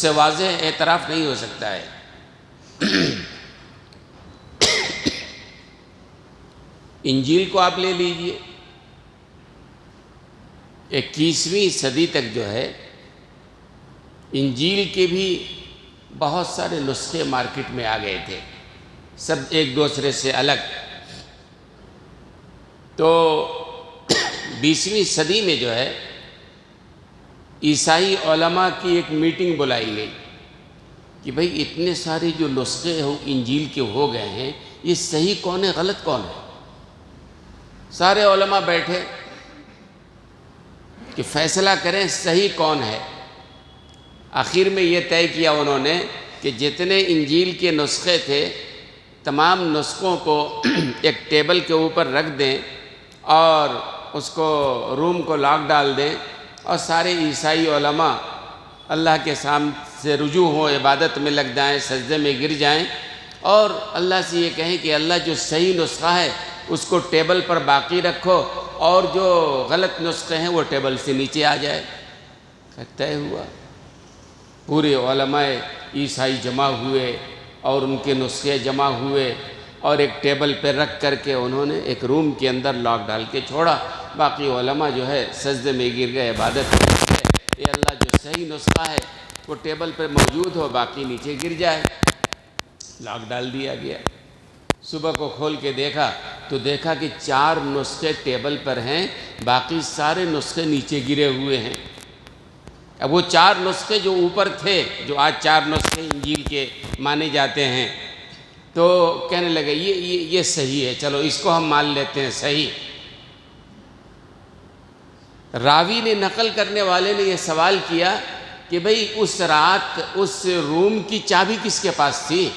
سے واضح اعتراف نہیں ہو سکتا ہے۔ انجیل کو آپ لے لیجئے، 21ویں صدی تک جو ہے انجیل کے بھی بہت سارے نسخے مارکیٹ میں آ گئے تھے، سب ایک دوسرے سے الگ۔ تو 20ویں صدی میں جو ہے عیسائی علماء کی ایک میٹنگ بلائی گئی کہ بھئی اتنے سارے جو نسخے انجیل کے ہو گئے ہیں، یہ صحیح کون ہے، غلط کون ہے؟ سارے علماء بیٹھے کہ فیصلہ کریں صحیح کون ہے۔ آخر میں یہ طے کیا انہوں نے کہ جتنے انجیل کے نسخے تھے تمام نسخوں کو ایک ٹیبل کے اوپر رکھ دیں اور اس کو روم کو لاک ڈال دیں، اور سارے عیسائی علماء اللہ کے سامنے سے رجوع ہوں، عبادت میں لگ جائیں، سجدے میں گر جائیں، اور اللہ سے یہ کہیں کہ اللہ جو صحیح نسخہ ہے اس کو ٹیبل پر باقی رکھو، اور جو غلط نسخے ہیں وہ ٹیبل سے نیچے آ جائے۔ طے ہوا، پورے علماء عیسائی جمع ہوئے اور ان کے نسخے جمع ہوئے، اور ایک ٹیبل پہ رکھ کر کے انہوں نے ایک روم کے اندر لاک ڈال کے چھوڑا۔ باقی علماء جو ہے سجدے میں گر گئے، عبادت میں گر گئے، یہ اللہ جو صحیح نسخہ ہے وہ ٹیبل پہ موجود ہو، باقی نیچے گر جائے۔ لاک ڈال دیا گیا۔ صبح کو کھول کے دیکھا تو دیکھا کہ 4 نسخے ٹیبل پر ہیں، باقی سارے نسخے نیچے گرے ہوئے ہیں۔ اب وہ 4 نسخے جو اوپر تھے، جو آج 4 نسخے انجیل کے مانے جاتے ہیں، تو کہنے لگے یہ صحیح ہے، چلو اس کو ہم مان لیتے ہیں صحیح۔ راوی نے، نقل کرنے والے نے یہ سوال کیا کہ بھئی اس رات اس روم کی چابی کس کے پاس تھی؟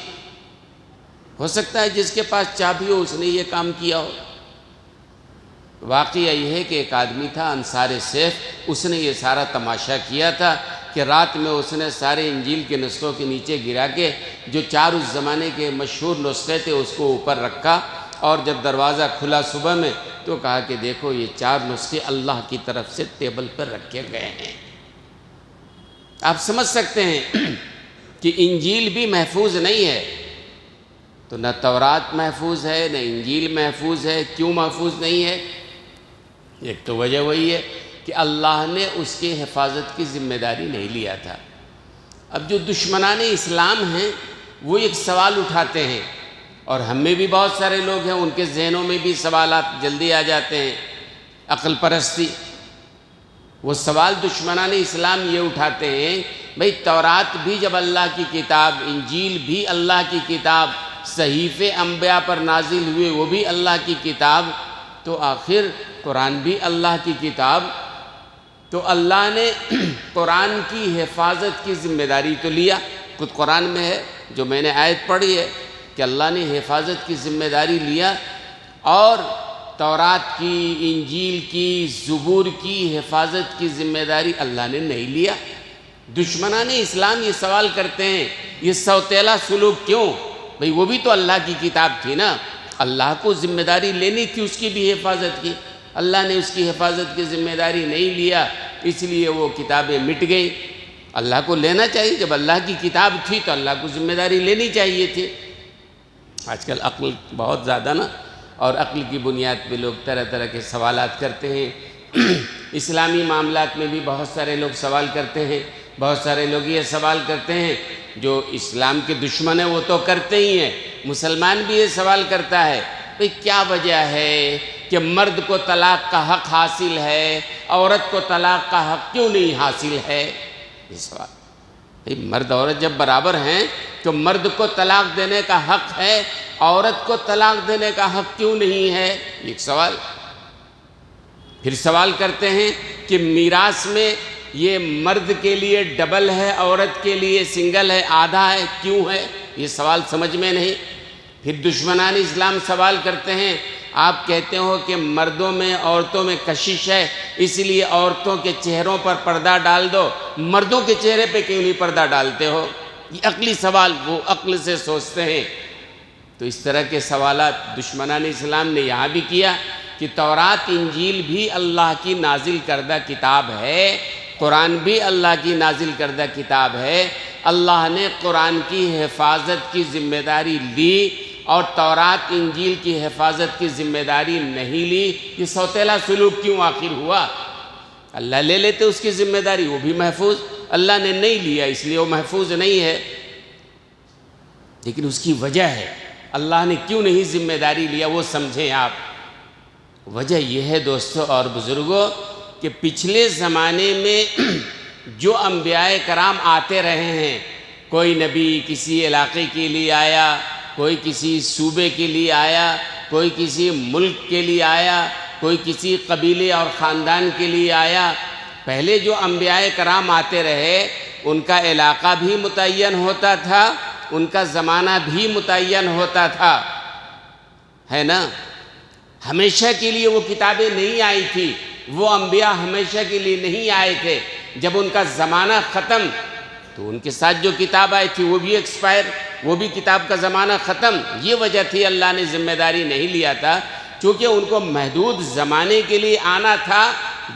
ہو سکتا ہے جس کے پاس چابی ہو اس نے یہ کام کیا ہو۔ واقعہ یہ ہے کہ ایک آدمی تھا انصار سیف، اس نے یہ سارا تماشا کیا تھا کہ رات میں اس نے سارے انجیل کے نسخوں کے نیچے گرا کے جو 4 اس زمانے کے مشہور نسخے تھے اس کو اوپر رکھا، اور جب دروازہ کھلا صبح میں تو کہا کہ دیکھو یہ 4 نسخے اللہ کی طرف سے ٹیبل پر رکھے گئے ہیں۔ آپ سمجھ سکتے ہیں کہ انجیل بھی محفوظ نہیں ہے، تو نہ تورات محفوظ ہے نہ انجیل محفوظ ہے۔ کیوں محفوظ نہیں ہے؟ ایک تو وجہ وہی ہے کہ اللہ نے اس کی حفاظت کی ذمہ داری نہیں لیا تھا۔ اب جو دشمنان اسلام ہیں وہ ایک سوال اٹھاتے ہیں، اور ہم میں بھی بہت سارے لوگ ہیں ان کے ذہنوں میں بھی سوالات جلدی آ جاتے ہیں، عقل پرستی۔ وہ سوال دشمنان اسلام یہ اٹھاتے ہیں، بھئی تورات بھی جب اللہ کی کتاب، انجیل بھی اللہ کی کتاب، صحیفے انبیاء پر نازل ہوئے وہ بھی اللہ کی کتاب، تو آخر قرآن بھی اللہ کی کتاب، تو اللہ نے قرآن کی حفاظت کی ذمہ داری تو لیا۔ خود قرآن میں ہے، جو میں نے آیت پڑھی ہے کہ اللہ نے حفاظت کی ذمہ داری لیا، اور تورات کی، انجیل کی، زبور کی حفاظت کی ذمہ داری اللہ نے نہیں لیا۔ دشمنان اسلام یہ سوال کرتے ہیں یہ سوتیلا سلوک کیوں؟ بھئی وہ بھی تو اللہ کی کتاب تھی نا، اللہ کو ذمہ داری لینی تھی اس کی بھی حفاظت کی، اللہ نے اس کی حفاظت کی ذمہ داری نہیں لیا، اس لیے وہ کتابیں مٹ گئیں۔ اللہ کو لینا چاہیے، جب اللہ کی کتاب تھی تو اللہ کو ذمہ داری لینی چاہیے تھی۔ آج کل عقل بہت زیادہ نا، اور عقل کی بنیاد پہ لوگ طرح طرح کے سوالات کرتے ہیں۔ اسلامی معاملات میں بھی بہت سارے لوگ سوال کرتے ہیں، بہت سارے لوگ یہ سوال کرتے ہیں، جو اسلام کے دشمن ہیں وہ تو کرتے ہی ہیں، مسلمان بھی یہ سوال کرتا ہے، بھئی کیا وجہ ہے کہ مرد کو طلاق کا حق حاصل ہے، عورت کو طلاق کا حق کیوں نہیں حاصل ہے؟ یہ سوال، بھئی مرد عورت جب برابر ہیں تو مرد کو طلاق دینے کا حق ہے، عورت کو طلاق دینے کا حق کیوں نہیں ہے؟ ایک سوال۔ پھر سوال کرتے ہیں کہ میراث میں یہ مرد کے لیے ڈبل ہے، عورت کے لیے سنگل ہے، آدھا ہے، کیوں ہے؟ یہ سوال سمجھ میں نہیں۔ پھر دشمنان اسلام سوال کرتے ہیں، آپ کہتے ہو کہ مردوں میں عورتوں میں کشش ہے، اس لیے عورتوں کے چہروں پر پردہ ڈال دو، مردوں کے چہرے پہ کیوں نہیں پردہ ڈالتے ہو؟ یہ عقلی سوال، وہ عقل سے سوچتے ہیں۔ تو اس طرح کے سوالات دشمنان اسلام نے یہاں بھی کیا کہ تورات انجیل بھی اللہ کی نازل کردہ کتاب ہے، قرآن بھی اللہ کی نازل کردہ کتاب ہے، اللہ نے قرآن کی حفاظت کی ذمہ داری لی اور تورات انجیل کی حفاظت کی ذمہ داری نہیں لی، یہ سوتیلا سلوک کیوں آخر ہوا؟ اللہ لے لیتے اس کی ذمہ داری، وہ بھی محفوظ، اللہ نے نہیں لیا اس لیے وہ محفوظ نہیں ہے۔ لیکن اس کی وجہ ہے، اللہ نے کیوں نہیں ذمہ داری لیا وہ سمجھیں آپ۔ وجہ یہ ہے دوستو اور بزرگوں کہ پچھلے زمانے میں جو انبیاء کرام آتے رہے ہیں، کوئی نبی کسی علاقے کے لیے آیا، کوئی کسی صوبے کے لیے آیا، کوئی کسی ملک کے لیے آیا، کوئی کسی قبیلے اور خاندان کے لیے آیا، پہلے جو انبیاء کرام آتے رہے ان کا علاقہ بھی متعین ہوتا تھا، ان کا زمانہ بھی متعین ہوتا تھا، ہے نا؟ ہمیشہ کے لیے وہ کتابیں نہیں آئی تھی، وہ انبیاء ہمیشہ کے لیے نہیں آئے تھے۔ جب ان کا زمانہ ختم تو ان کے ساتھ جو کتاب آئی تھی وہ بھی ایکسپائر، وہ بھی کتاب کا زمانہ ختم۔ یہ وجہ تھی اللہ نے ذمہ داری نہیں لیا تھا، چونکہ ان کو محدود زمانے کے لیے آنا تھا،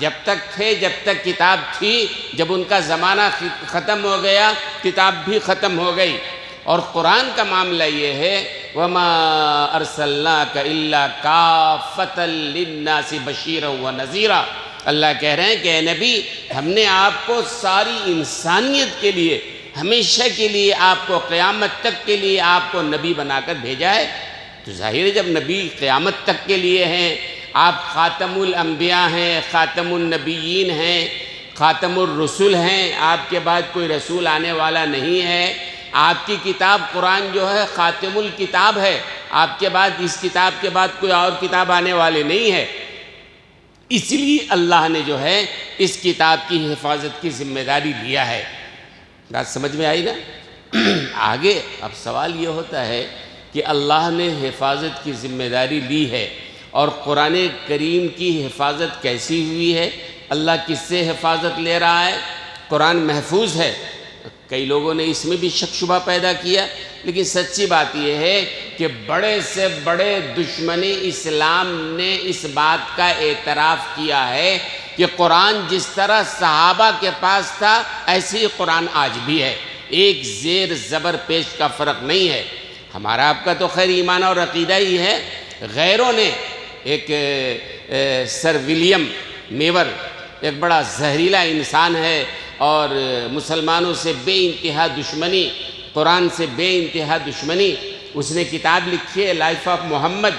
جب تک تھے جب تک کتاب تھی، جب ان کا زمانہ ختم ہو گیا کتاب بھی ختم ہو گئی۔ اور قرآن کا معاملہ یہ ہے وَمَا أَرْسَلْنَاكَ إِلَّا كَافَّةً لِلنَّاسِ بَشِيرًا وَنَذِيرًا۔ اللہ کہہ رہے ہیں کہ اے نبی ہم نے آپ کو ساری انسانیت کے لیے، ہمیشہ کے لیے آپ کو، قیامت تک کے لیے آپ کو نبی بنا کر بھیجا ہے۔ تو ظاہر ہے جب نبی قیامت تک کے لیے ہیں، آپ خاتم الانبیاء ہیں، خاتم النبیین ہیں، خاتم الرسل ہیں، آپ کے بعد کوئی رسول آنے والا نہیں ہے۔ آپ کی کتاب قرآن جو ہے خاتم الکتاب ہے، آپ کے بعد اس کتاب کے بعد کوئی اور کتاب آنے والے نہیں ہے، اس لیے اللہ نے جو ہے اس کتاب کی حفاظت کی ذمہ داری لیا ہے۔ بات سمجھ میں آئی نا؟ آگے اب سوال یہ ہوتا ہے کہ اللہ نے حفاظت کی ذمہ داری لی ہے، اور قرآن کریم کی حفاظت کیسی ہوئی ہے؟ اللہ کس سے حفاظت لے رہا ہے؟ قرآن محفوظ ہے۔ کئی لوگوں نے اس میں بھی شک شبہ پیدا کیا، لیکن سچی بات یہ ہے کہ بڑے سے بڑے دشمن اسلام نے اس بات کا اعتراف کیا ہے کہ قرآن جس طرح صحابہ کے پاس تھا ایسے ہی قرآن آج بھی ہے، ایک زیر زبر پیش کا فرق نہیں ہے۔ ہمارا آپ کا تو خیر ایمان اور عقیدہ ہی ہے، غیروں نے ایک سر ولیم میور ایک بڑا زہریلا انسان ہے اور مسلمانوں سے بے انتہا دشمنی، قرآن سے بے انتہا دشمنی، اس نے کتاب لکھی ہے لائف آف محمد،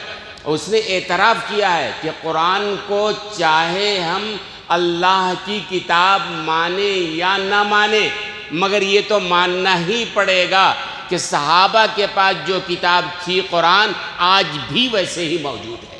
اس نے اعتراف کیا ہے کہ قرآن کو چاہے ہم اللہ کی کتاب مانیں یا نہ مانیں مگر یہ تو ماننا ہی پڑے گا کہ صحابہ کے پاس جو کتاب تھی قرآن آج بھی ویسے ہی موجود ہے،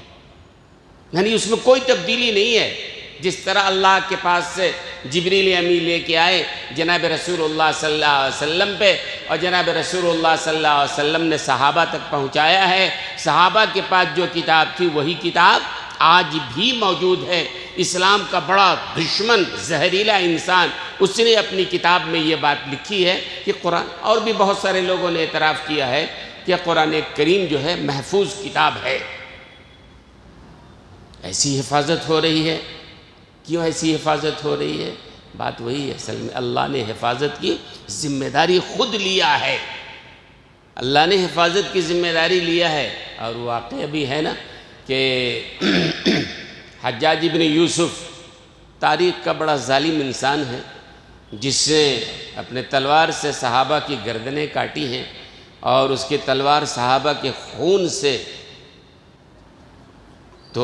یعنی اس میں کوئی تبدیلی نہیں ہے۔ جس طرح اللہ کے پاس سے جبریل امین لے کے آئے جناب رسول اللہ صلی اللہ علیہ وسلم پہ، اور جناب رسول اللہ صلی اللہ علیہ وسلم نے صحابہ تک پہنچایا ہے، صحابہ کے پاس جو کتاب تھی وہی کتاب آج بھی موجود ہے۔ اسلام کا بڑا دشمن زہریلا انسان اس نے اپنی کتاب میں یہ بات لکھی ہے کہ قرآن، اور بھی بہت سارے لوگوں نے اعتراف کیا ہے کہ قرآن کریم جو ہے محفوظ کتاب ہے۔ ایسی حفاظت ہو رہی ہے، کیوں ایسی حفاظت ہو رہی ہے؟ بات وہی ہے، اصل میں اللہ نے حفاظت کی ذمہ داری خود لیا ہے، اللہ نے حفاظت کی ذمہ داری لیا ہے۔ اور واقعہ بھی ہے نا کہ حجاج ابن یوسف تاریخ کا بڑا ظالم انسان ہے، جس نے اپنے تلوار سے صحابہ کی گردنیں کاٹی ہیں، اور اس کی تلوار صحابہ کے خون سے، تو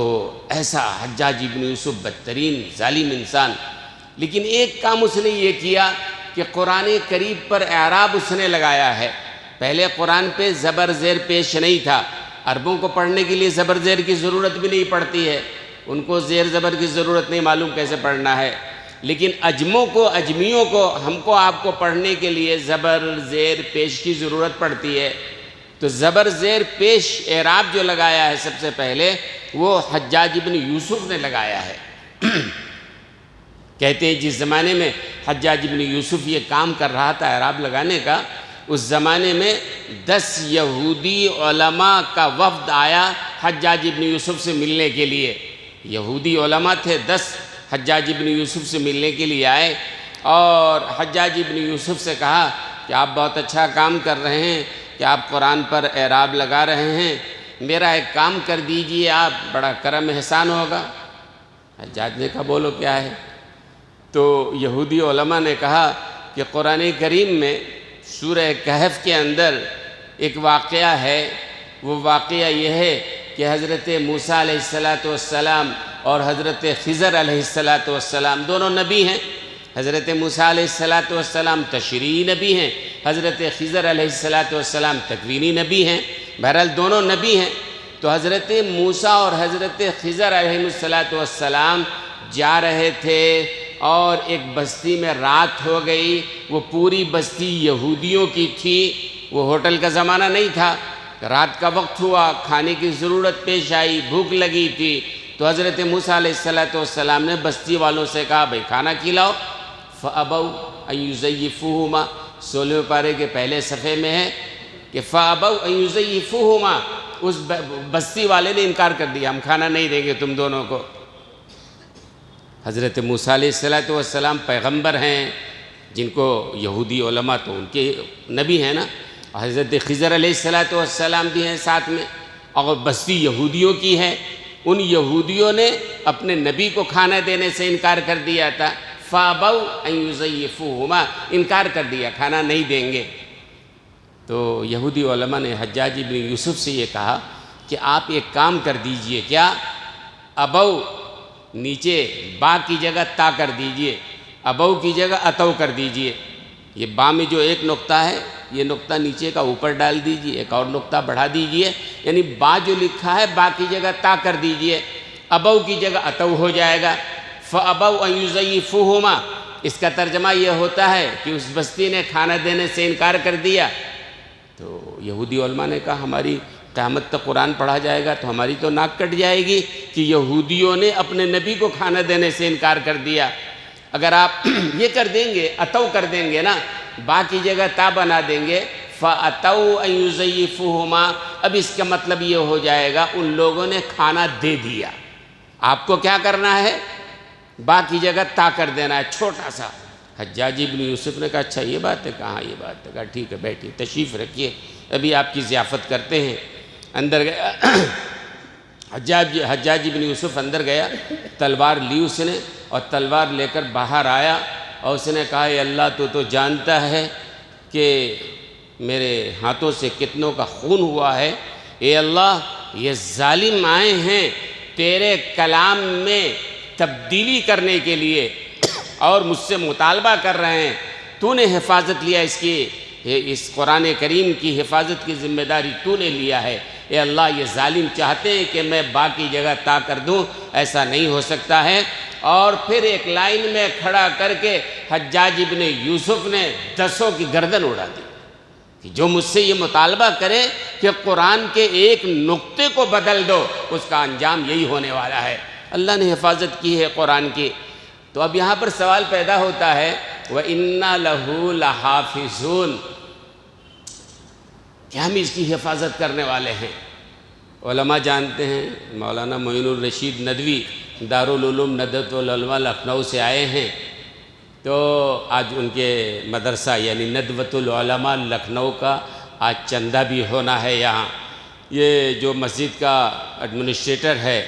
ایسا حجاج ابن یوسف بدترین ظالم انسان، لیکن ایک کام اس نے یہ کیا کہ قرآن کریم پر اعراب اس نے لگایا ہے۔ پہلے قرآن پہ زبر زیر پیش نہیں تھا، عربوں کو پڑھنے کے لیے زبر زیر کی ضرورت بھی نہیں پڑتی ہے، ان کو زیر زبر کی ضرورت نہیں، معلوم کیسے پڑھنا ہے، لیکن اجمیوں کو ہم کو آپ کو پڑھنے کے لیے زبر زیر پیش کی ضرورت پڑتی ہے۔ تو زبر زیر پیش اعراب جو لگایا ہے سب سے پہلے وہ حجاج ابن یوسف نے لگایا ہے۔ کہتے ہیں جس زمانے میں حجاج ابن یوسف یہ کام کر رہا تھا اعراب لگانے کا، اس زمانے میں 10 یہودی علماء کا وفد آیا حجاج ابن یوسف سے ملنے کے لیے۔ یہودی علماء تھے 10، حجاج ابن یوسف سے ملنے کے لیے آئے، اور حجاج ابن یوسف سے کہا کہ آپ بہت اچھا کام کر رہے ہیں کہ آپ قرآن پر اعراب لگا رہے ہیں، میرا ایک کام کر دیجئے آپ، بڑا کرم احسان ہوگا۔ حجاج نے کہا بولو کیا ہے؟ تو یہودی علماء نے کہا کہ قرآن کریم میں سورہ کہف کے اندر ایک واقعہ ہے، وہ واقعہ یہ ہے کہ حضرت موسیٰ علیہ السلام اور حضرت خضر علیہ السلام دونوں نبی ہیں۔ حضرت موسیٰ علیہ السلام تشریعی نبی ہیں، حضرت خضر علیہ السلام تکوینی نبی ہیں، بہرحال دونوں نبی ہیں۔ تو حضرت موسیٰ اور حضرت خضر علیہ السلام جا رہے تھے اور ایک بستی میں رات ہو گئی، وہ پوری بستی یہودیوں کی تھی، وہ ہوٹل کا زمانہ نہیں تھا، رات کا وقت ہوا، کھانے کی ضرورت پیش آئی، بھوک لگی تھی، تو حضرت موسیٰ علیہ السلام نے بستی والوں سے کہا بھئی کھانا کھلاؤ۔ فَأَبَوْا أَن يُزَيِّفُوهُمَا، 16ویں پارے کے پہلے صفحے میں ہے کہ فَأَبَوْا أَن يُزَيِّفُوهُمَا، اس بستی والے نے انکار کر دیا، ہم کھانا نہیں دیں گے تم دونوں کو۔ حضرت موسیٰ علیہ السلام پیغمبر ہیں، جن کو یہودی علماء تو ان کے نبی ہیں نا، حضرت خضر علیہ السلام بھی ہیں ساتھ میں، اور بستی یہودیوں کی ہے، ان یہودیوں نے اپنے نبی کو کھانا دینے سے انکار کر دیا تھا۔ فَأَبَوْا أَن يُزَيِّفُوهُمَا، انکار کر دیا، کھانا نہیں دیں گے۔ تو یہودی علماء نے حجاج بن یوسف سے یہ کہا کہ آپ ایک کام کر دیجئے، کیا؟ ابو نیچے با کی جگہ تا کر دیجئے، ابو کی جگہ اتو کر دیجئے۔ یہ با میں جو ایک نقطہ ہے، یہ نقطہ نیچے کا اوپر ڈال دیجئے، ایک اور نقطہ بڑھا دیجئے، یعنی با جو لکھا ہے با کی جگہ تا کر دیجئے، ابو کی جگہ اتو ہو جائے گا۔ فَأَبَوْا أَن يُزَيِّفُوهُمَا، اس کا ترجمہ یہ ہوتا ہے کہ اس بستی نے کھانا دینے سے انکار کر دیا۔ تو یہودی علماء نے کہا ہماری قیامت تک قرآن پڑھا جائے گا تو ہماری تو ناک کٹ جائے گی کہ یہودیوں نے اپنے نبی کو کھانا دینے سے انکار کر دیا۔ اگر آپ یہ کر دیں گے، اتو کر دیں گے نا، با کی جگہ تا بنا دیں گے، فَأَتَوْا أَن يُزَيِّفُوهُمَا، اب اس کا مطلب یہ ہو جائے گا ان لوگوں نے کھانا دے دیا، آپ کو کیا کرنا ہے؟ با کی جگہ تا کر دینا ہے، چھوٹا سا۔ حجاج بن یوسف نے کہا اچھا یہ بات ہے، کہاں یہ بات ہے؟ کہا ٹھیک ہے بیٹھیے، تشریف رکھیے، ابھی آپ کی ضیافت کرتے ہیں۔ اندر گیا حجاج بن یوسف، اندر گیا، تلوار لی اس نے اور تلوار لے کر باہر آیا اور اس نے کہا اے اللہ تو جانتا ہے کہ میرے ہاتھوں سے کتنوں کا خون ہوا ہے، اے اللہ یہ ظالم آئے ہیں تیرے کلام میں تبدیلی کرنے کے لیے اور مجھ سے مطالبہ کر رہے ہیں، تو نے حفاظت لیا اس قرآن کریم کی حفاظت کی ذمہ داری تو نے لیا ہے، اے اللہ یہ ظالم چاہتے ہیں کہ میں با کی جگہ تا کر دوں، ایسا نہیں ہو سکتا ہے۔ اور پھر ایک لائن میں کھڑا کر کے حجاج بن یوسف نے 10 کی گردن اڑا دی کہ جو مجھ سے یہ مطالبہ کرے کہ قرآن کے ایک نقطے کو بدل دو، اس کا انجام یہی ہونے والا ہے۔ اللہ نے حفاظت کی ہے قرآن کی۔ تو اب یہاں پر سوال پیدا ہوتا ہے وَإِنَّا لَهُ لَحَافِظُونَ، کہ ہم اس کی حفاظت کرنے والے ہیں۔ علماء جانتے ہیں، مولانا معین الرشید ندوی دارالعلوم ندوۃ العلماء لکھنؤ سے آئے ہیں، تو آج ان کے مدرسہ یعنی ندوۃ العلماء لکھنؤ کا آج چندہ بھی ہونا ہے یہاں۔ یہ جو مسجد کا ایڈمنسٹریٹر ہے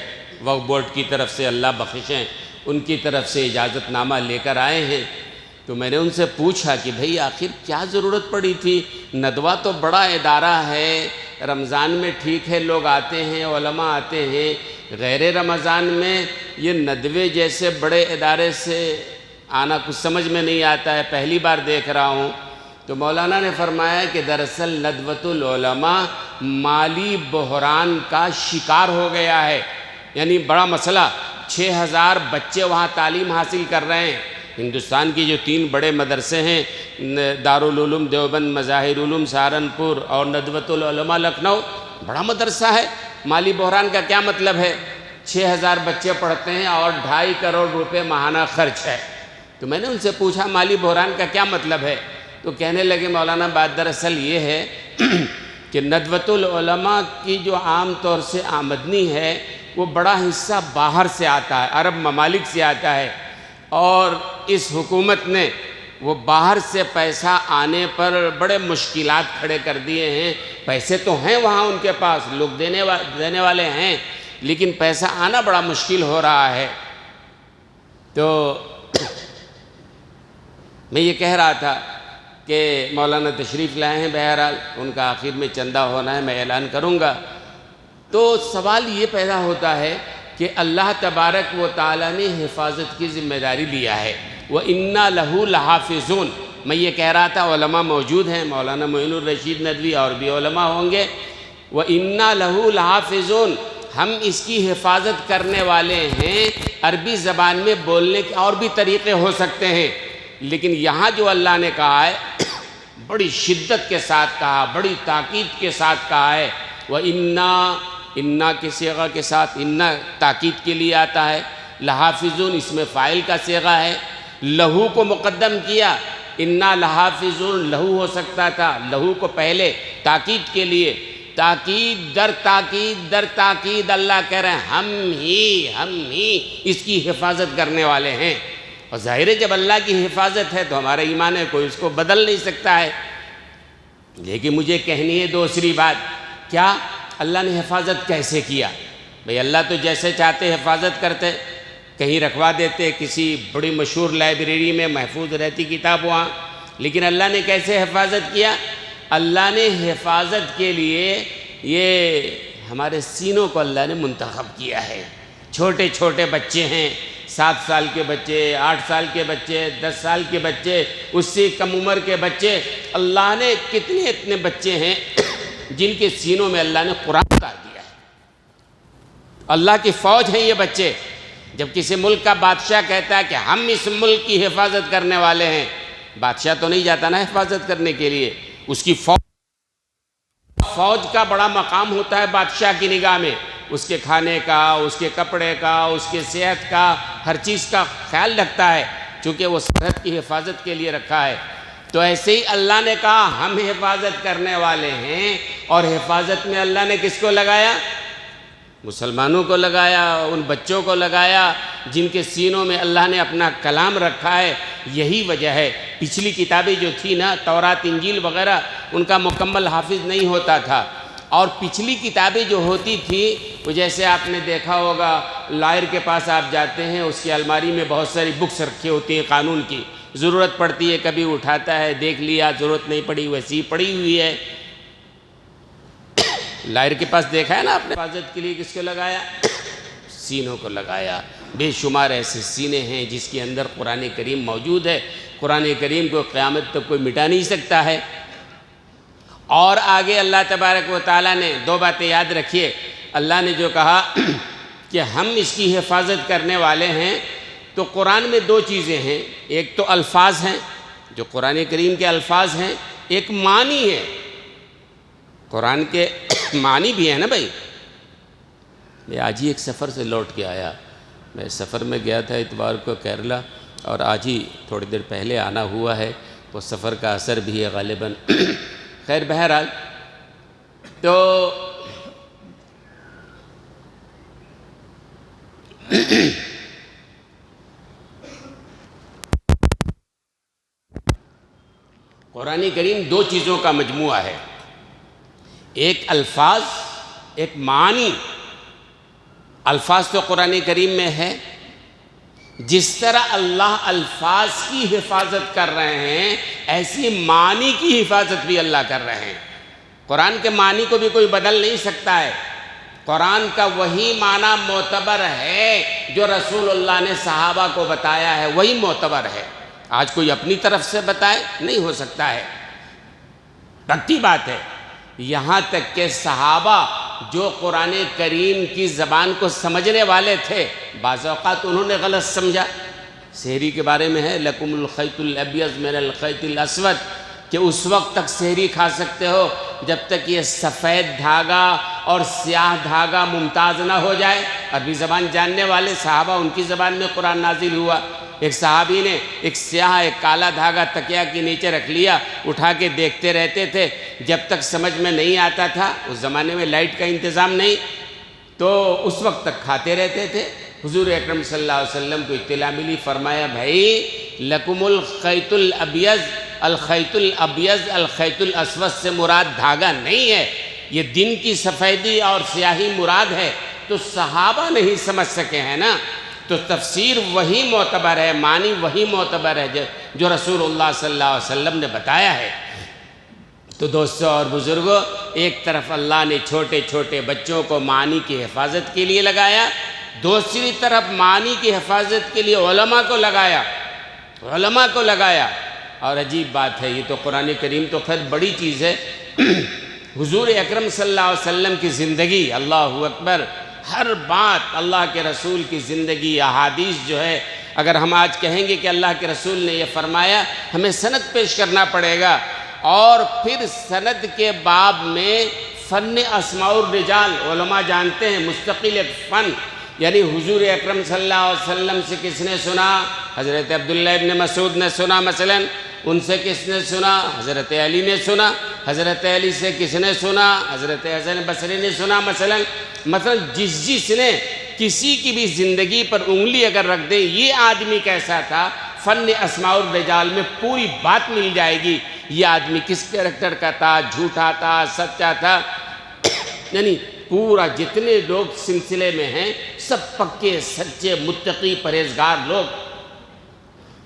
وقف بورڈ کی طرف سے، اللہ بخشیں، ان کی طرف سے اجازت نامہ لے کر آئے ہیں۔ تو میں نے ان سے پوچھا کہ بھئی آخر کیا ضرورت پڑی تھی؟ ندوہ تو بڑا ادارہ ہے، رمضان میں ٹھیک ہے لوگ آتے ہیں، علماء آتے ہیں، غیر رمضان میں یہ ندوے جیسے بڑے ادارے سے آنا کچھ سمجھ میں نہیں آتا ہے، پہلی بار دیکھ رہا ہوں۔ تو مولانا نے فرمایا کہ دراصل ندوۃ العلماء مالی بحران کا شکار ہو گیا ہے، یعنی بڑا مسئلہ، 6000 بچے وہاں تعلیم حاصل کر رہے ہیں۔ ہندوستان کی جو 3 بڑے مدرسے ہیں، دارالعلوم دیوبند، مظاہر علوم سہارنپور اور ندوۃ العلماء لکھنؤ، بڑا مدرسہ ہے۔ مالی بحران کا کیا مطلب ہے؟ 6000 بچے پڑھتے ہیں اور 2.5 کروڑ روپے ماہانہ خرچ ہے۔ تو میں نے ان سے پوچھا مالی بحران کا کیا مطلب ہے؟ تو کہنے لگے مولانا بات دراصل یہ ہے کہ ندوۃ العلماء کی جو عام طور سے آمدنی ہے وہ بڑا حصہ باہر سے آتا ہے، عرب ممالک سے آتا ہے، اور اس حکومت نے وہ باہر سے پیسہ آنے پر بڑے مشکلات کھڑے کر دیے ہیں۔ پیسے تو ہیں وہاں ان کے پاس، لوگ دینے والے ہیں، لیکن پیسہ آنا بڑا مشکل ہو رہا ہے۔ تو میں یہ کہہ رہا تھا کہ مولانا تشریف لائے ہیں، بہرحال ان کا آخر میں چندہ ہونا ہے، میں اعلان کروں گا۔ تو سوال یہ پیدا ہوتا ہے کہ اللہ تبارک و تعالیٰ نے حفاظت کی ذمہ داری لیا ہے، وَإِنَّا لَهُ لَحَافِظُونَ۔ میں یہ کہہ رہا تھا، علماء موجود ہیں، مولانا معین الرشید ندوی اور بھی علماء ہوں گے، وَإِنَّا لَهُ لَحَافِظُونَ، ہم اس کی حفاظت کرنے والے ہیں۔ عربی زبان میں بولنے کے اور بھی طریقے ہو سکتے ہیں، لیکن یہاں جو اللہ نے کہا ہے بڑی شدت کے ساتھ کہا، بڑی تاکید کے ساتھ کہا ہے، اِنَّا کے صیغہ کے ساتھ، اِنَّا تاکید کے لیے آتا ہے، لحافظون اس میں فاعل کا صیغہ ہے، لہو کو مقدم کیا، اِنَّا لحافظون لہو ہو سکتا تھا، لہو کو پہلے تاکید کے لیے، تاکید در تاکید در تاکید اللہ کہہ رہے ہیں ہم ہی اس کی حفاظت کرنے والے ہیں۔ اور ظاہر ہے جب اللہ کی حفاظت ہے تو ہمارا ایمان ہے، کوئی اس کو بدل نہیں سکتا ہے۔ لیکن مجھے کہنی ہے دوسری بات، کیا اللہ نے حفاظت کیسے کیا؟ بھئی اللہ تو جیسے چاہتے حفاظت کرتے، کہیں رکھوا دیتے کسی بڑی مشہور لائبریری میں محفوظ رہتی کتاب وہاں، لیکن اللہ نے کیسے حفاظت کیا؟ اللہ نے حفاظت کے لیے یہ ہمارے سینوں کو اللہ نے منتخب کیا ہے۔ چھوٹے چھوٹے بچے ہیں، 7 سال کے بچے، 8 سال کے بچے، 10 سال کے بچے، اس سے کم عمر کے بچے، اللہ نے کتنے اتنے بچے ہیں جن کے سینوں میں اللہ نے قرآن اتار دیا ہے۔ اللہ کی فوج ہیں یہ بچے۔ جب کسی ملک کا بادشاہ کہتا ہے کہ ہم اس ملک کی حفاظت کرنے والے ہیں، بادشاہ تو نہیں جاتا نا حفاظت کرنے کے لیے، اس کی فوج کا بڑا مقام ہوتا ہے بادشاہ کی نگاہ میں، اس کے کھانے کا، اس کے کپڑے کا، اس کے صحت کا، ہر چیز کا خیال رکھتا ہے، چونکہ وہ سرحد کی حفاظت کے لیے رکھا ہے۔ تو ایسے ہی اللہ نے کہا ہم حفاظت کرنے والے ہیں، اور حفاظت میں اللہ نے کس کو لگایا؟ مسلمانوں کو لگایا، ان بچوں کو لگایا جن کے سینوں میں اللہ نے اپنا کلام رکھا ہے۔ یہی وجہ ہے پچھلی کتابیں جو تھی نا، تورات انجیل وغیرہ، ان کا مکمل حافظ نہیں ہوتا تھا، اور پچھلی کتابیں جو ہوتی تھی وہ جیسے آپ نے دیکھا ہوگا، لائر کے پاس آپ جاتے ہیں، اس کی الماری میں بہت ساری بکس رکھی ہوتی ہیں قانون کی، ضرورت پڑتی ہے کبھی اٹھاتا ہے، دیکھ لیا، ضرورت نہیں پڑی ویسی پڑی ہوئی ہے۔ لائر کے پاس دیکھا ہے نا آپ نے، حفاظت کے لیے کس کو لگایا؟ سینوں کو لگایا۔ بے شمار ایسے سینے ہیں جس کے اندر قرآن کریم موجود ہے، قرآن کریم کو قیامت تک کوئی مٹا نہیں سکتا ہے۔ اور آگے اللہ تبارک و تعالیٰ نے 2 باتیں یاد رکھیے، اللہ نے جو کہا کہ ہم اس کی حفاظت کرنے والے ہیں، تو قرآن میں 2 چیزیں ہیں، ایک تو الفاظ ہیں جو قرآن کریم کے الفاظ ہیں، ایک معنی ہے، قرآن کے معنی بھی ہے نا بھائی۔ میں آج ہی ایک سفر سے لوٹ کے آیا، میں سفر میں گیا تھا اتوار کو کیرلا، اور آج ہی تھوڑی دیر پہلے آنا ہوا ہے، وہ سفر کا اثر بھی ہے غالباً۔ خیر بہرحال تو قرآن کریم 2 چیزوں کا مجموعہ ہے، ایک الفاظ، ایک معنی۔ الفاظ تو قرآن کریم میں ہے، جس طرح اللہ الفاظ کی حفاظت کر رہے ہیں، ایسی معنی کی حفاظت بھی اللہ کر رہے ہیں۔ قرآن کے معنی کو بھی کوئی بدل نہیں سکتا ہے، قرآن کا وہی معنی معتبر ہے جو رسول اللہ نے صحابہ کو بتایا ہے، وہی معتبر ہے۔ آج کوئی اپنی طرف سے بتائے نہیں ہو سکتا ہے، پکی بات ہے۔ یہاں تک کہ صحابہ جو قرآن کریم کی زبان کو سمجھنے والے تھے، بعض اوقات انہوں نے غلط سمجھا۔ سحری کے بارے میں ہے، لکم الخیط الابیض من الخیط الاسود، کہ اس وقت تک سحری کھا سکتے ہو جب تک یہ سفید دھاگا اور سیاہ دھاگا ممتاز نہ ہو جائے۔ عربی زبان جاننے والے صحابہ، ان کی زبان میں قرآن نازل ہوا۔ ایک صحابی نے ایک سیاہ ایک کالا دھاگا تکیہ کے نیچے رکھ لیا، اٹھا کے دیکھتے رہتے تھے جب تک سمجھ میں نہیں آتا تھا۔ اس زمانے میں لائٹ کا انتظام نہیں، تو اس وقت تک کھاتے رہتے تھے۔ حضور اکرم صلی اللہ علیہ وسلم کو اطلاع ملی، فرمایا بھائی لکم الخیط الابیض، الخیط الابیض الخیط الاسود سے مراد دھاگا نہیں ہے، یہ دن کی سفیدی اور سیاہی مراد ہے، تو صحابہ نہیں سمجھ سکے ہیں نا، تو تفسیر وہی معتبر ہے، معنی وہی معتبر ہے جو رسول اللہ صلی اللہ علیہ وسلم نے بتایا ہے۔ تو دوستو اور بزرگوں، ایک طرف اللہ نے چھوٹے چھوٹے بچوں کو معنی کی حفاظت کے لیے لگایا، دوسری طرف معنی کی حفاظت کے لیے علماء کو لگایا۔ اور عجیب بات ہے، یہ تو قرآن کریم تو خیر بڑی چیز ہے، حضور اکرم صلی اللہ علیہ وسلم کی زندگی، اللہ اکبر، ہر بات اللہ کے رسول کی زندگی، احادیث جو ہے، اگر ہم آج کہیں گے کہ اللہ کے رسول نے یہ فرمایا، ہمیں سند پیش کرنا پڑے گا، اور پھر سند کے باب میں فن اسماء الرجال، علماء جانتے ہیں مستقل ایک فن، یعنی حضور اکرم صلی اللہ علیہ وسلم سے کس نے سنا؟ حضرت عبداللہ ابن مسعود نے سنا مثلا، ان سے کس نے سنا؟ حضرت علی نے سنا، حضرت علی سے کس نے سنا؟ حضرت حسن بصری نے سنا مثلا جس نے کسی کی بھی زندگی پر انگلی اگر رکھ دیں یہ آدمی کیسا تھا، فن اسماء الرجال میں پوری بات مل جائے گی، یہ آدمی کس کریکٹر کا تھا، جھوٹا تھا، سچا تھا، یعنی پورا جتنے لوگ سلسلے میں ہیں سب پکے سچے متقی پرہیزگار لوگ۔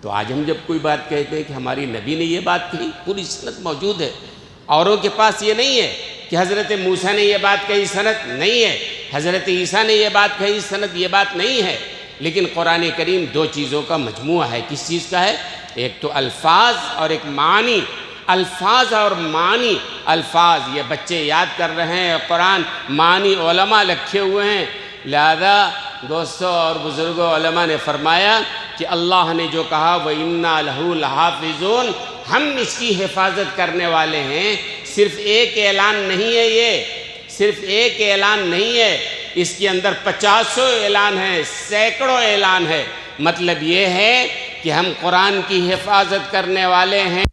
تو آج ہم جب کوئی بات کہتے ہیں کہ ہماری نبی نے یہ بات کہی، پوری سند موجود ہے، اوروں کے پاس یہ نہیں ہے کہ حضرت موسیٰ نے یہ بات کہی، سند نہیں ہے، حضرت عیسیٰ نے یہ بات کہی، سند یہ بات نہیں ہے، لیکن قرآن کریم دو چیزوں کا مجموعہ ہے۔ کس چیز کا ہے؟ ایک تو الفاظ اور ایک معنی۔ الفاظ اور معنی، الفاظ یہ بچے یاد کر رہے ہیں قرآن، معنی علماء لکھے ہوئے ہیں، لہذا دوستو اور بزرگوں علماء نے فرمایا کہ اللہ نے جو کہا وَإِنَّا لَهُ لَحَافِظُونَ، ہم اس کی حفاظت کرنے والے ہیں، صرف ایک اعلان نہیں ہے، یہ صرف ایک اعلان نہیں ہے، اس کے اندر 50 اعلان ہے، سینکڑوں اعلان ہے۔ مطلب یہ ہے کہ ہم قرآن کی حفاظت کرنے والے ہیں،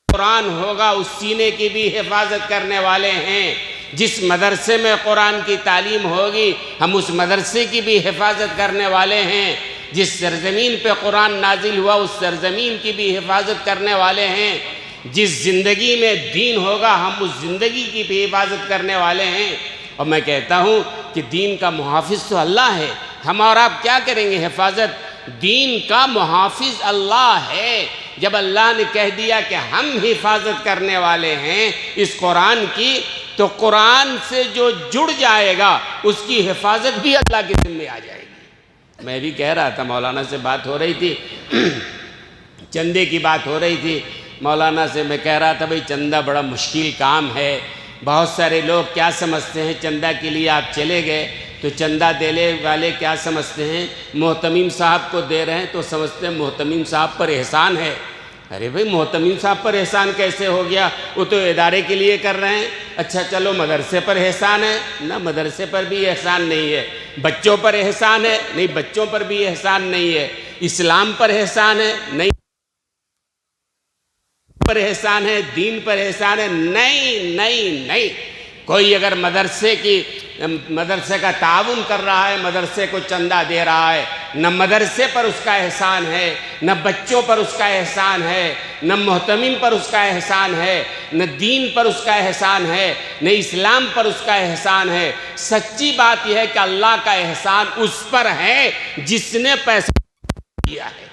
قرآن ہوگا اس سینے کی بھی حفاظت کرنے والے ہیں، جس مدرسے میں قرآن کی تعلیم ہوگی ہم اس مدرسے کی بھی حفاظت کرنے والے ہیں، جس سرزمین پہ قرآن نازل ہوا اس سرزمین کی بھی حفاظت کرنے والے ہیں، جس زندگی میں دین ہوگا ہم اس زندگی کی بھی حفاظت کرنے والے ہیں۔ اور میں کہتا ہوں کہ دین کا محافظ تو اللہ ہے، ہم اور آپ کیا کریں گے حفاظت؟ دین کا محافظ اللہ ہے۔ جب اللہ نے کہہ دیا کہ ہم حفاظت کرنے والے ہیں اس قرآن کی، تو قرآن سے جو جڑ جائے گا اس کی حفاظت بھی اللہ کے ذمہ آ جائے گی۔ میں بھی کہہ رہا تھا، مولانا سے بات ہو رہی تھی، چندے کی بات ہو رہی تھی، مولانا سے میں کہہ رہا تھا بھئی چندہ بڑا مشکل کام ہے، بہت سارے لوگ کیا سمجھتے ہیں چندہ کے لیے آپ چلے گئے تو چندہ دینے والے کیا سمجھتے ہیں، محتمیم صاحب کو دے رہے ہیں تو سمجھتے ہیں محتمیم صاحب پر احسان ہے۔ ارے بھئی محتمیم صاحب پر احسان کیسے ہو گیا؟ وہ تو ادارے کے لیے کر رہے ہیں۔ اچھا چلو مدرسے پر احسان ہے؟ نہ، مدرسے پر بھی احسان نہیں ہے۔ بچوں پر احسان ہے؟ نہیں، بچوں پر بھی احسان نہیں ہے۔ اسلام پر احسان ہے؟ نہیں، پر احسان ہے، دین پر احسان ہے؟ نہیں نہیں نہیں۔ کوئی اگر مدرسے کا تعاون کر رہا ہے، مدرسے کو چندہ دے رہا ہے، نہ مدرسے پر اس کا احسان ہے، نہ بچوں پر اس کا احسان ہے، نہ محتمین پر اس کا احسان ہے، نہ دین پر اس کا احسان ہے، نہ اسلام پر اس کا احسان ہے۔ سچی بات یہ ہے کہ اللہ کا احسان اس پر ہے جس نے پیسہ دیا ہے۔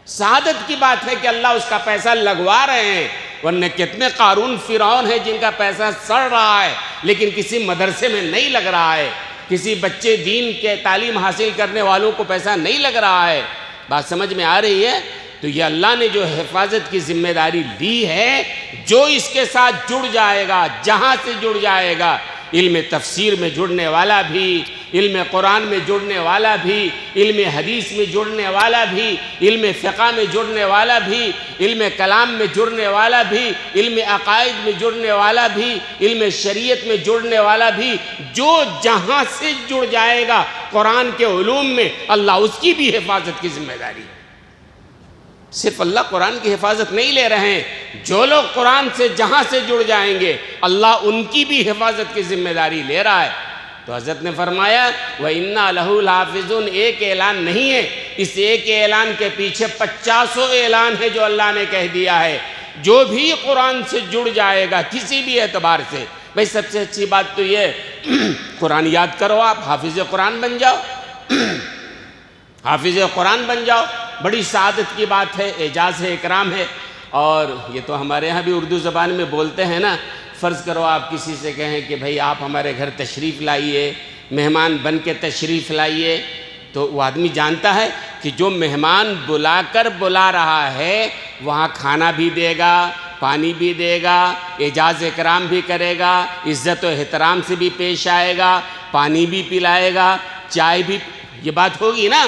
سعادت کی بات ہے کہ اللہ اس کا پیسہ لگوا رہے ہیں، ورنہ کتنے قارون فرعون ہیں جن کا پیسہ سڑ رہا ہے لیکن کسی مدرسے میں نہیں لگ رہا ہے، کسی بچے دین کے تعلیم حاصل کرنے والوں کو پیسہ نہیں لگ رہا ہے۔ بات سمجھ میں آ رہی ہے؟ تو یہ اللہ نے جو حفاظت کی ذمہ داری لی ہے، جو اس کے ساتھ جڑ جائے گا، جہاں سے جڑ جائے گا، علم تفسیر میں جڑنے والا بھی، علم قرآن میں جڑنے والا بھی، علم حدیث میں جڑنے والا بھی، علم فقہ میں جڑنے والا بھی، علم کلام میں جڑنے والا بھی، علم عقائد میں جڑنے والا بھی، علم شریعت میں جڑنے والا بھی، جو جہاں سے جڑ جائے گا قرآن کے علوم میں، اللہ اس کی بھی حفاظت کی ذمہ داری ہے۔ صرف اللہ قرآن کی حفاظت نہیں لے رہے ہیں، جو لوگ قرآن سے جہاں سے جڑ جائیں گے اللہ ان کی بھی حفاظت کی ذمہ داری لے رہا ہے۔ تو حضرت نے فرمایا وَإِنَّا لَهُ لَحَافِظُونَ، ایک اعلان نہیں ہے، اس ایک اعلان کے پیچھے 50 اعلان ہے جو اللہ نے کہہ دیا ہے۔ جو بھی قرآن سے جڑ جائے گا کسی بھی اعتبار سے، بھئی سب سے اچھی بات تو یہ قرآن یاد کرو، آپ حافظ قرآن بن جاؤ، حافظ قرآن بن جاؤ، بڑی سعادت کی بات ہے، اعجاز ہے، اکرام ہے۔ اور یہ تو ہمارے ہاں بھی اردو زبان میں بولتے ہیں نا، فرض کرو آپ کسی سے کہیں کہ بھئی آپ ہمارے گھر تشریف لائیے، مہمان بن کے تشریف لائیے، تو وہ آدمی جانتا ہے کہ جو مہمان بلا کر بلا رہا ہے وہاں کھانا بھی دے گا، پانی بھی دے گا، اعزاز اکرام بھی کرے گا، عزت و احترام سے بھی پیش آئے گا، پانی بھی پلائے گا، چائے بھی، یہ بات ہوگی نا۔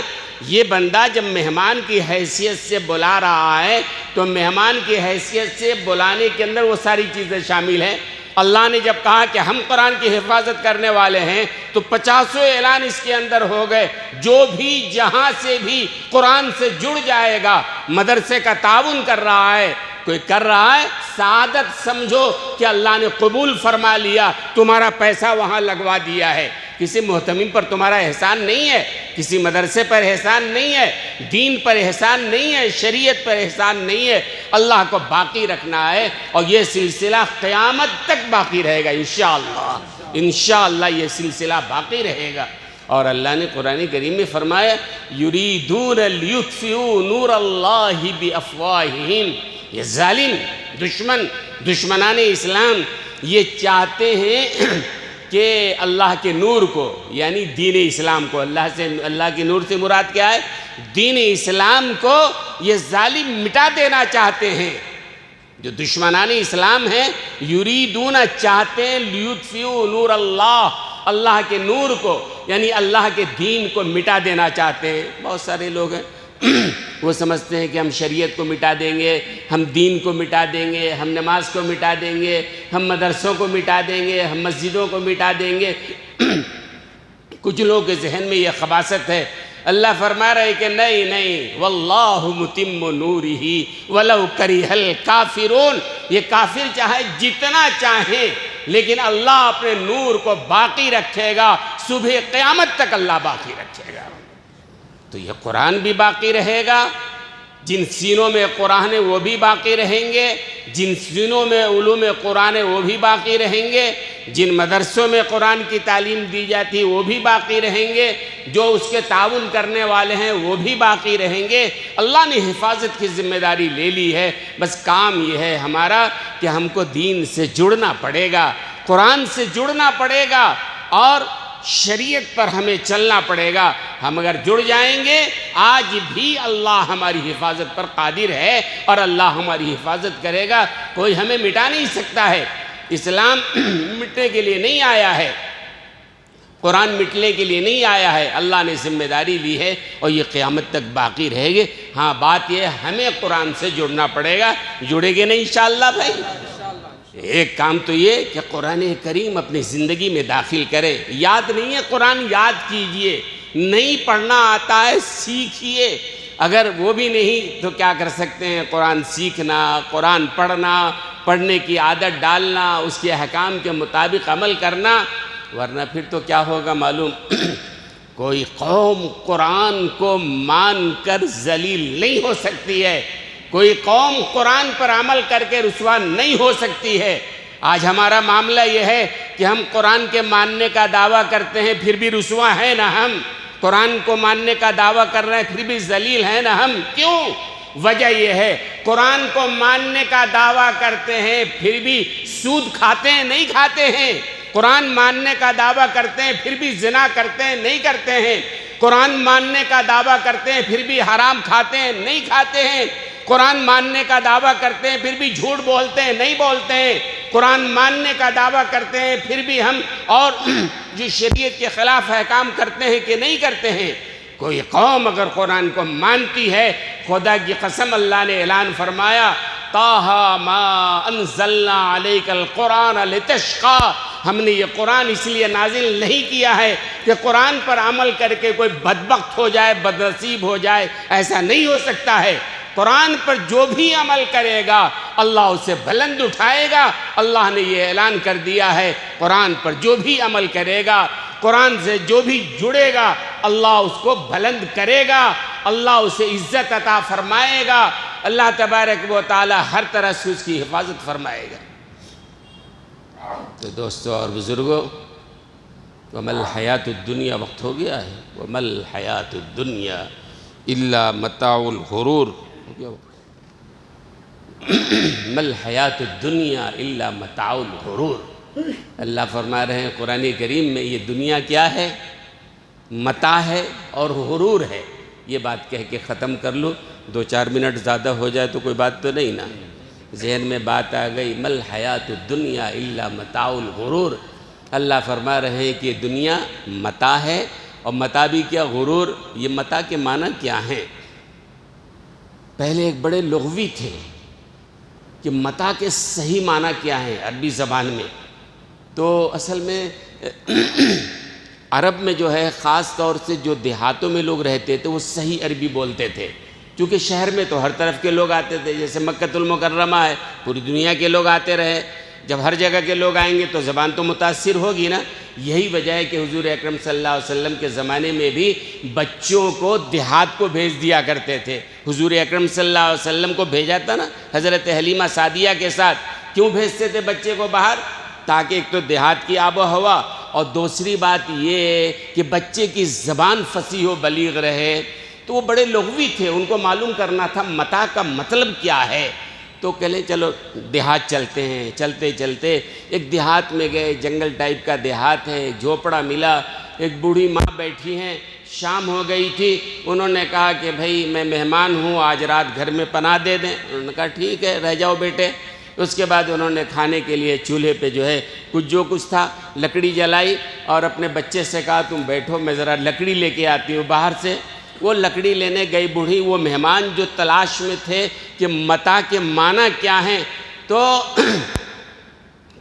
یہ بندہ جب مہمان کی حیثیت سے بلا رہا ہے تو مہمان کی حیثیت سے بلانے کے اندر وہ ساری چیزیں شامل ہیں۔ اللہ نے جب کہا کہ ہم قرآن کی حفاظت کرنے والے ہیں تو 50 اعلان اس کے اندر ہو گئے۔ جو بھی جہاں سے بھی قرآن سے جڑ جائے گا، مدرسے کا تعاون کر رہا ہے، کوئی کر رہا ہے، سعادت سمجھو کہ اللہ نے قبول فرما لیا، تمہارا پیسہ وہاں لگوا دیا ہے۔ کسی محتمم پر تمہارا احسان نہیں ہے، کسی مدرسے پر احسان نہیں ہے، دین پر احسان نہیں ہے، شریعت پر احسان نہیں ہے، اللہ کو باقی رکھنا ہے، اور یہ سلسلہ قیامت تک باقی رہے گا انشاءاللہ۔ انشاءاللہ یہ سلسلہ باقی رہے گا۔ اور اللہ نے قرآن کریم میں فرمایا یریدون لیطفئوا نور اللہ بافواہہم، یہ ظالم دشمنان اسلام یہ چاہتے ہیں کہ اللہ کے نور کو، یعنی دین اسلام کو، اللہ کے نور سے مراد کیا ہے؟ دین اسلام کو یہ ظالم مٹا دینا چاہتے ہیں۔ جو دشمنان اسلام ہیں یریدون چاہتے ہیں لیطفئوا نور اللہ، اللہ کے نور کو، یعنی اللہ کے دین کو مٹا دینا چاہتے ہیں۔ بہت سارے لوگ ہیں وہ سمجھتے ہیں کہ ہم شریعت کو مٹا دیں گے، ہم دین کو مٹا دیں گے، ہم نماز کو مٹا دیں گے، ہم مدرسوں کو مٹا دیں گے، ہم مسجدوں کو مٹا دیں گے۔ کچھ لوگوں کے ذہن میں یہ خباثت ہے۔ اللہ فرما رہے کہ نہیں، واللہ متم نورہ ولو کرہ الکافرون، یہ کافر چاہے جتنا چاہیں لیکن اللہ اپنے نور کو باقی رکھے گا، صبح قیامت تک اللہ باقی رکھے گا۔ تو یہ قرآن بھی باقی رہے گا، جن سینوں میں قرآن ہے وہ بھی باقی رہیں گے، جن سینوں میں علوم قرآن ہے وہ بھی باقی رہیں گے، جن مدرسوں میں قرآن کی تعلیم دی جاتی ہے وہ بھی باقی رہیں گے، جو اس کے تعاون کرنے والے ہیں وہ بھی باقی رہیں گے۔ اللہ نے حفاظت کی ذمہ داری لے لی ہے، بس کام یہ ہے ہمارا کہ ہم کو دین سے جڑنا پڑے گا، قرآن سے جڑنا پڑے گا، اور شریعت پر ہمیں چلنا پڑے گا۔ ہم اگر جڑ جائیں گے، آج بھی اللہ ہماری حفاظت پر قادر ہے اور اللہ ہماری حفاظت کرے گا، کوئی ہمیں مٹا نہیں سکتا ہے۔ اسلام مٹنے کے لیے نہیں آیا ہے، قرآن مٹنے کے لیے نہیں آیا ہے، اللہ نے ذمہ داری لی ہے اور یہ قیامت تک باقی رہے گے۔ ہاں بات یہ ہے ہمیں قرآن سے جڑنا پڑے گا، جڑے گے نہیں انشاءاللہ بھائی۔ ایک کام تو یہ کہ قرآن کریم اپنی زندگی میں داخل کرے۔ یاد نہیں ہے قرآن، یاد کیجئے، نہیں پڑھنا آتا ہے سیکھیے، اگر وہ بھی نہیں تو کیا کر سکتے ہیں؟ قرآن سیکھنا، قرآن پڑھنا، پڑھنے کی عادت ڈالنا، اس کے احکام کے مطابق عمل کرنا، ورنہ پھر تو کیا ہوگا معلوم؟ کوئی قوم قرآن کو مان کر ذلیل نہیں ہو سکتی ہے، کوئی قوم قرآن پر عمل کر کے رسوا نہیں ہو سکتی ہے۔ آج ہمارا معاملہ یہ ہے کہ ہم قرآن کے ماننے کا دعویٰ کرتے ہیں پھر بھی رسوا ہیں نا ہم، قرآن کو ماننے کا دعویٰ کر رہے ہیں پھر بھی ذلیل ہیں نا ہم۔ کیوں؟ وجہ یہ ہے قرآن کو ماننے کا دعویٰ کرتے ہیں پھر بھی سود کھاتے ہیں نہیں کھاتے ہیں، قرآن ماننے کا دعویٰ کرتے ہیں پھر بھی زنا کرتے ہیں نہیں کرتے ہیں، قرآن ماننے کا دعویٰ کرتے ہیں پھر بھی حرام کھاتے ہیں نہیں کھاتے ہیں، قرآن ماننے کا دعویٰ کرتے ہیں پھر بھی جھوٹ بولتے ہیں نہیں بولتے ہیں، قرآن ماننے کا دعویٰ کرتے ہیں پھر بھی ہم اور جو شریعت کے خلاف احکام کرتے ہیں کہ نہیں کرتے ہیں۔ کوئی قوم اگر قرآن کو مانتی ہے، خدا کی قسم اللہ نے اعلان فرمایا طٰہٰ ما انزلنا علیک القرآن لتشقیٰ، ہم نے یہ قرآن اس لیے نازل نہیں کیا ہے کہ قرآن پر عمل کر کے کوئی بدبخت ہو جائے، بدنصیب ہو جائے، ایسا نہیں ہو سکتا ہے۔ قرآن پر جو بھی عمل کرے گا اللہ اسے بلند اٹھائے گا۔ اللہ نے یہ اعلان کر دیا ہے قرآن پر جو بھی عمل کرے گا، قرآن سے جو بھی جڑے گا اللہ اس کو بلند کرے گا، اللہ اسے عزت عطا فرمائے گا، اللہ تبارک و تعالی ہر طرح سے اس کی حفاظت فرمائے گا۔ تو دوستو اور بزرگوں، وَمَا الْحَيَاةُ الدُّنْيَا وقت ہو گیا ہے، وَمَا الْحَيَاةُ الدُّنْيَا إِلَّا مَتَاعُ الْغُرُورِ، مَا الْحَيَاةُ الدُّنْيَا إِلَّا مَتَاعُ الْغُرُورِ۔ اللہ فرما رہے ہیں قرآن کریم میں، یہ دنیا کیا ہے؟ متاع ہے اور غرور ہے۔ یہ بات کہہ کے ختم کر لوں، 2-4 منٹ زیادہ ہو جائے تو کوئی بات تو نہیں نا، ذہن میں بات آ گئی۔ مَا الْحَيَاةُ الدُّنْيَا إِلَّا مَتَاعُ الْغُرُورِ۔ اللہ فرما رہے ہیں کہ دنیا متاع ہے، اور متاع بھی کیا؟ غرور۔ یہ متاع کے معنی کیا ہیں؟ پہلے ایک بڑے لغوی تھے کہ متاع کے صحیح معنی کیا ہیں عربی زبان میں۔ تو اصل میں عرب میں جو ہے خاص طور سے جو دیہاتوں میں لوگ رہتے تھے وہ صحیح عربی بولتے تھے، کیونکہ شہر میں تو ہر طرف کے لوگ آتے تھے، جیسے مکہ المکرمہ ہے، پوری دنیا کے لوگ آتے رہے، جب ہر جگہ کے لوگ آئیں گے تو زبان تو متاثر ہوگی نا۔ یہی وجہ ہے کہ حضور اکرم صلی اللہ علیہ وسلم کے زمانے میں بھی بچوں کو دیہات کو بھیج دیا کرتے تھے۔ حضور اکرم صلی اللہ علیہ وسلم کو بھیجا تھا نا حضرت حلیمہ سعدیہ کے ساتھ، کیوں بھیجتے تھے بچے کو باہر؟ تاکہ ایک تو دیہات کی آب و ہوا، اور دوسری بات یہ کہ بچے کی زبان فصیح و بلیغ رہے۔ تو وہ بڑے لغوی تھے، ان کو معلوم کرنا تھا متاع کا مطلب کیا ہے۔ تو کہلیں چلو دیہات چلتے ہیں۔ چلتے چلتے ایک دیہات میں گئے، جنگل ٹائپ کا دیہات ہے، جھوپڑا ملا، ایک بوڑھی ماں بیٹھی ہیں، شام ہو گئی تھی۔ انہوں نے کہا کہ بھائی میں مہمان ہوں، آج رات گھر میں پناہ دے دیں۔ انہوں نے کہا ٹھیک ہے، رہ جاؤ بیٹے۔ اس کے بعد انہوں نے کھانے کے لیے چولہے پہ جو ہے جو کچھ تھا لکڑی جلائی، اور اپنے بچے سے کہا تم بیٹھو میں ذرا لکڑی لے کے آتی ہوں باہر سے۔ وہ لکڑی لینے گئی بوڑھی، وہ مہمان جو تلاش میں تھے کہ متاع کے معنی کیا ہیں، تو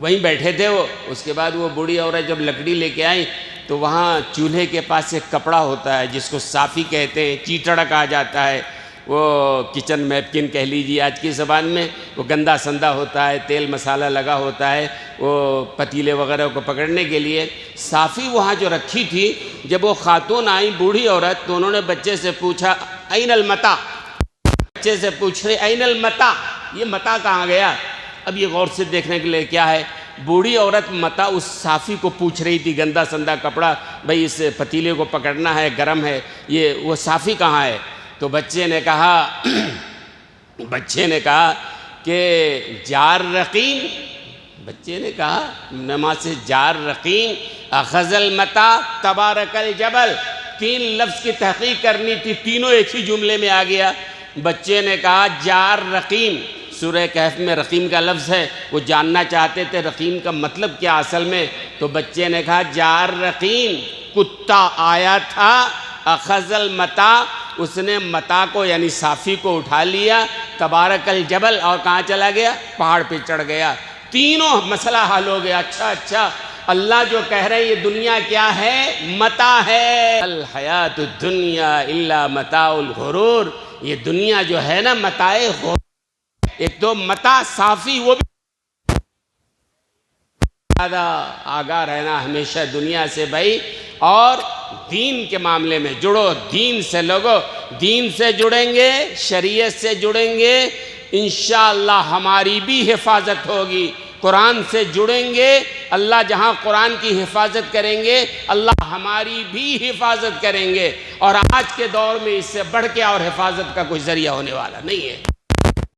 وہیں بیٹھے تھے وہ۔ اس کے بعد وہ بوڑھی عورت جب لکڑی لے کے آئی تو وہاں چولہے کے پاس ایک کپڑا ہوتا ہے جس کو صافی کہتے ہیں، چیٹڑ کہا جاتا ہے، وہ کچن نیپکن کہہ لیجیے آج کی زبان میں۔ وہ گندا سندا ہوتا ہے، تیل مسالہ لگا ہوتا ہے، وہ پتیلے وغیرہ کو پکڑنے کے لیے۔ صافی وہاں جو رکھی تھی، جب وہ خاتون آئیں بوڑھی عورت تو انہوں نے بچے سے پوچھا این المتاع، بچے سے پوچھ رہے این المتاع، یہ متاع کہاں گیا؟ اب یہ غور سے دیکھنے کے لیے کیا ہے، بوڑھی عورت متاع اس صافی کو پوچھ رہی تھی، گندا سندا کپڑا، بھئی اس پتیلے کو پکڑنا ہے، گرم ہے، یہ وہ صافی کہاں ہے؟ تو بچے نے کہا کہ جار رقیم، بچے نے کہا نماز سے جار رقیم اخذ المتاع تبارک الجبل، 3 لفظ کی تحقیق کرنی تھی، تینوں ایک ہی جملے میں آ گیا۔ بچے نے کہا جار رقیم، سورہ کہف میں رقیم کا لفظ ہے، وہ جاننا چاہتے تھے رقیم کا مطلب کیا اصل میں، تو بچے نے کہا جار رقیم، کتا آیا تھا، اخذ المتاع، اس نے متاع کو یعنی صافی کو اٹھا لیا، تبارک الجبل، اور کہاں چلا گیا؟ پہاڑ پہ چڑھ گیا۔ تینوں مسئلہ حل ہو گیا۔ اچھا اللہ جو کہہ رہے ہیں یہ دنیا کیا ہے؟ متاع ہے۔ الحیات الدنیا الا متاع الغرور، یہ دنیا جو ہے نا متاع غرور۔ ایک تو متاع صافی، وہ بھی زیادہ آگاہ رہنا ہمیشہ دنیا سے بھائی، اور دین کے معاملے میں جڑو، دین سے لوگو، دین سے جڑیں گے، شریعت سے جڑیں گے، انشاءاللہ ہماری بھی حفاظت ہوگی۔ قرآن سے جڑیں گے، اللہ جہاں قرآن کی حفاظت کریں گے، اللہ ہماری بھی حفاظت کریں گے، اور آج کے دور میں اس سے بڑھ کے اور حفاظت کا کوئی ذریعہ ہونے والا نہیں ہے۔